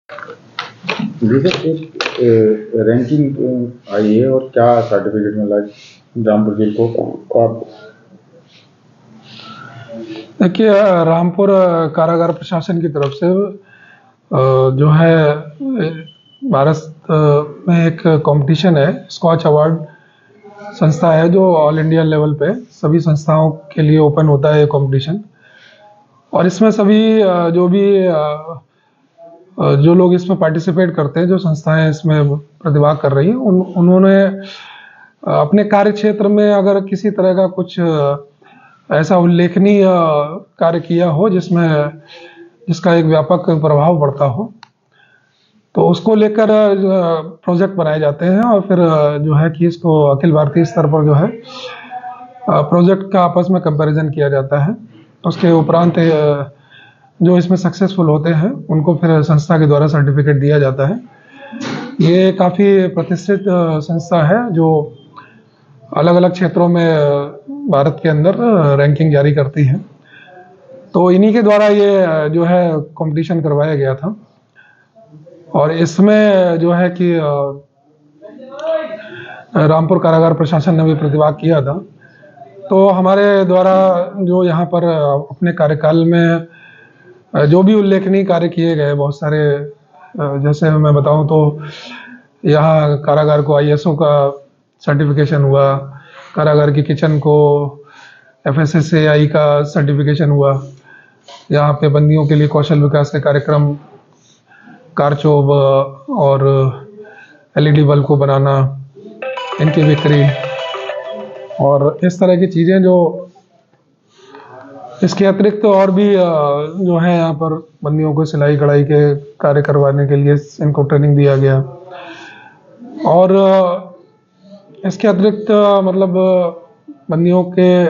जी sir, एक ranking आई है और क्या सर्टिफिकेट मिला है रामपुर जेल को आपको? देखिए, रामपुर कारागार प्रशासन की तरफ से जो है भारत में एक कंपटीशन है, स्कॉच अवार्ड संस्था है जो ऑल इंडिया लेवल पे सभी संस्थाओं के लिए ओपन होता है ये कंपटीशन। और इसमें सभी जो लोग इसमें पार्टिसिपेट करते हैं, जो संस्थाएं इसमें प्रतिभाग कर रही हैं, उन्होंने अपने कार्य क्षेत्र में अगर किसी तरह का कुछ ऐसा उल्लेखनीय कार्य किया हो जिसका एक व्यापक प्रभाव पड़ता हो, तो उसको लेकर प्रोजेक्ट बनाए जाते हैं और फिर जो है कि इसको अखिल भारतीय स्तर पर जो है प्रोजेक्ट का आपस में कंपैरिजन किया जाता है। उसके उपरांत जो इसमें सक्सेसफुल होते हैं उनको फिर संस्था के द्वारा सर्टिफिकेट दिया जाता है। ये काफ़ी प्रतिष्ठित संस्था है जो अलग अलग क्षेत्रों में भारत के अंदर रैंकिंग जारी करती है। तो इन्हीं के द्वारा ये जो है कंपटीशन करवाया गया था और इसमें जो है कि रामपुर कारागार प्रशासन ने भी प्रतिभाग किया था। तो हमारे द्वारा जो यहाँ पर अपने कार्यकाल में जो भी उल्लेखनीय कार्य किए गए बहुत सारे, जैसे मैं बताऊं तो यहाँ कारागार को ISO का सर्टिफिकेशन हुआ, कारागार की किचन को FSSAI का सर्टिफिकेशन हुआ, यहाँ पे बंदियों के लिए कौशल विकास के कार्यक्रम, कारचोब और LED बल्ब को बनाना, इनकी बिक्री और इस तरह की चीज़ें। जो इसके अतिरिक्त तो और भी जो है यहाँ पर बंदियों को सिलाई कढ़ाई के कार्य करवाने के लिए इनको ट्रेनिंग दिया गया। और इसके अतिरिक्त मतलब बंदियों के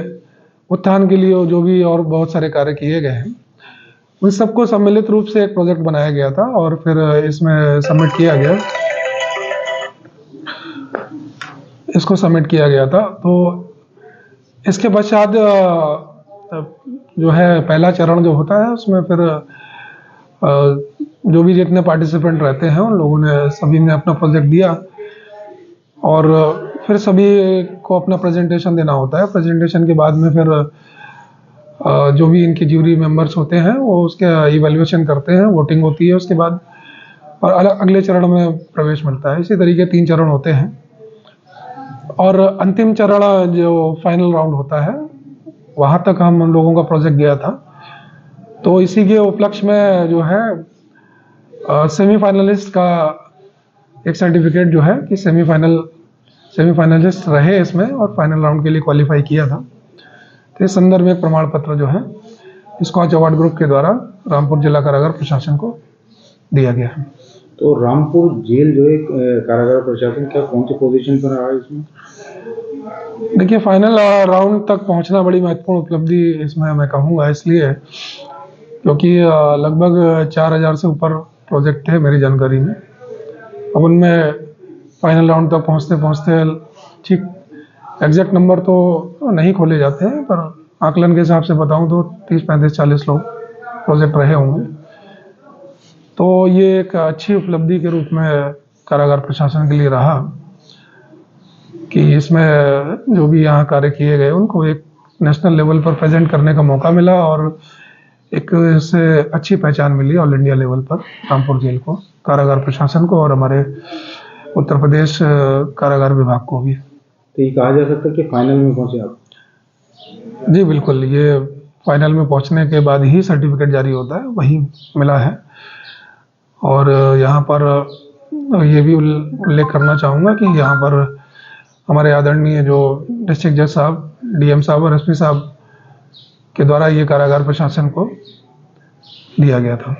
उत्थान के लिए जो भी और बहुत सारे कार्य किए गए हैं, उन सबको सम्मिलित रूप से एक प्रोजेक्ट बनाया गया था और फिर इसमें सबमिट किया गया, इसको सबमिट किया गया था। तो इसके पश्चात जो है पहला चरण जो होता है उसमें फिर जो भी जितने पार्टिसिपेंट रहते हैं उन लोगों ने सभी ने अपना प्रोजेक्ट दिया और फिर सभी को अपना प्रेजेंटेशन देना होता है। प्रेजेंटेशन के बाद में फिर जो भी इनके ज्यूरी मेंबर्स होते हैं वो उसके इवैल्यूएशन करते हैं, वोटिंग होती है उसके बाद, और अगले चरण में प्रवेश मिलता है। इसी तरीके 3 चरण होते हैं और अंतिम चरण जो फाइनल राउंड होता है वहाँ तक हम लोगों का प्रोजेक्ट गया था। तो इसी के उपलक्ष्य में जो है सेमीफाइनलिस्ट का एक सर्टिफिकेट जो है कि सेमीफाइनलिस्ट रहे इसमें और फाइनल राउंड के लिए क्वालिफाई किया था, तो इस संदर्भ में एक प्रमाण पत्र जो है स्कॉच अवार्ड ग्रुप के द्वारा रामपुर जिला कारागार प्रशासन को दिया गया है। तो रामपुर जेल जो है कारागार प्रशासन क्या कौन सी पोजीशन पर रहा है इसमें? देखिए, फाइनल राउंड तक पहुंचना बड़ी महत्वपूर्ण उपलब्धि इसमें मैं कहूँगा, इसलिए क्योंकि लगभग 4000 से ऊपर प्रोजेक्ट थे मेरी जानकारी में। अब उनमें फाइनल राउंड तक पहुंचते ठीक एग्जैक्ट नंबर तो नहीं खोले जाते हैं, पर आकलन के हिसाब से बताऊं तो 30, 35, 40 लोग प्रोजेक्ट रहे होंगे। तो ये एक अच्छी उपलब्धि के रूप में कारागार प्रशासन के लिए रहा कि इसमें जो भी यहाँ कार्य किए गए उनको एक नेशनल लेवल पर प्रेजेंट करने का मौका मिला और एक इससे अच्छी पहचान मिली ऑल इंडिया लेवल पर रामपुर जेल को, कारागार प्रशासन को और हमारे उत्तर प्रदेश कारागार विभाग को भी। तो ये कहा जा सकता है कि फाइनल में पहुंचे आप? जी बिल्कुल, ये फाइनल में पहुंचने के बाद ही सर्टिफिकेट जारी होता है, वही मिला है। और यहाँ पर ये भी उल्लेख करना चाहूँगा कि यहाँ पर हमारे आदरणीय जो डिस्ट्रिक्ट जज साहब, DM साहब और SP साहब के द्वारा ये कारागार प्रशासन को दिया गया था।